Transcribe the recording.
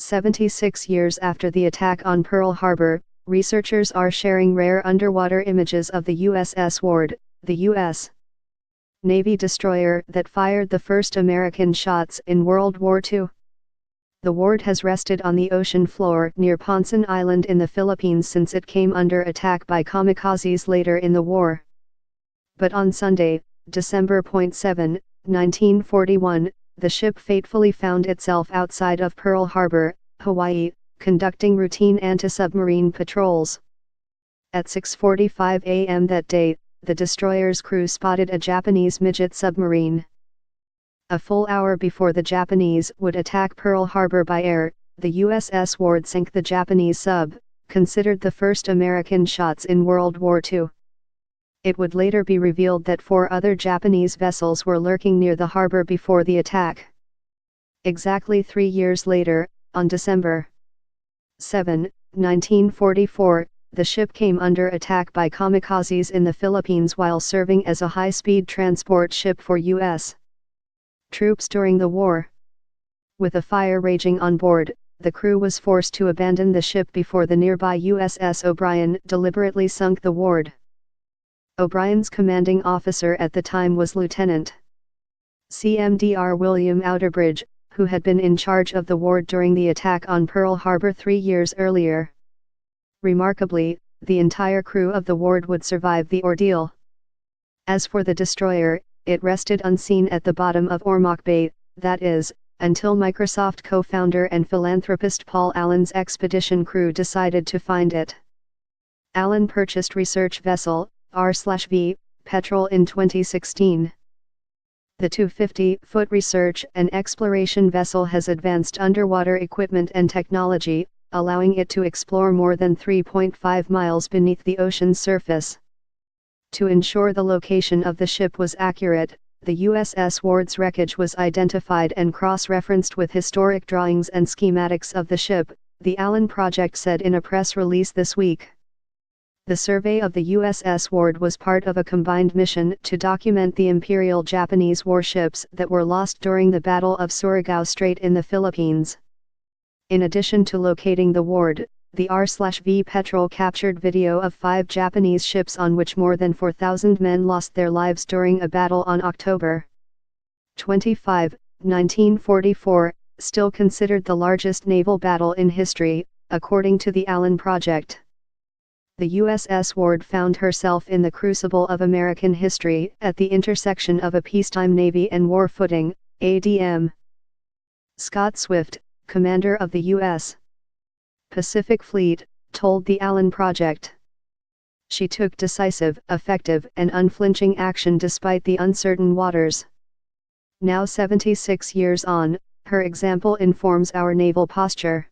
76 years after the attack on Pearl Harbor, researchers are sharing rare underwater images of the USS Ward, the U.S. Navy destroyer that fired the first American shots in World War II. The Ward has rested on the ocean floor near Ponson Island in the Philippines since it came under attack by kamikazes later in the war. But on Sunday, December 7, 1941, the ship fatefully found itself outside of Pearl Harbor, Hawaii, conducting routine anti-submarine patrols. At 6:45 a.m. that day, the destroyer's crew spotted a Japanese midget submarine. A full hour before the Japanese would attack Pearl Harbor by air, the USS Ward sank the Japanese sub, considered the first American shots in World War II. It would later be revealed that 4 other Japanese vessels were lurking near the harbor before the attack. Exactly 3 years later, on December 7, 1944, the ship came under attack by kamikazes in the Philippines while serving as a high-speed transport ship for U.S. troops during the war. With a fire raging on board, the crew was forced to abandon the ship before the nearby USS O'Brien deliberately sunk the Ward. O'Brien's commanding officer at the time was Lieutenant CMDR William Outerbridge, who had been in charge of the Ward during the attack on Pearl Harbor 3 years earlier. Remarkably, the entire crew of the Ward would survive the ordeal. As for the destroyer, it rested unseen at the bottom of Ormoc Bay, that is, until Microsoft co-founder and philanthropist Paul Allen's expedition crew decided to find it. Allen purchased research vessel R/V Petrel in 2016. The 250-foot research and exploration vessel has advanced underwater equipment and technology, allowing it to explore more than 3.5 miles beneath the ocean's surface. To ensure the location of the ship was accurate, the USS Ward's wreckage was identified and cross-referenced with historic drawings and schematics of the ship, the Allen Project said in a press release this week. The survey of the USS Ward was part of a combined mission to document the Imperial Japanese warships that were lost during the Battle of Surigao Strait in the Philippines. In addition to locating the Ward, the R/V Petrel captured video of 5 Japanese ships on which more than 4,000 men lost their lives during a battle on October 25, 1944, still considered the largest naval battle in history, according to the Allen Project. The USS Ward found herself in the crucible of American history at the intersection of a peacetime Navy and war footing, ADM. Scott Swift, commander of the U.S. Pacific Fleet, told the Allen Project. She took decisive, effective, and unflinching action despite the uncertain waters. Now 76 years on, her example informs our naval posture.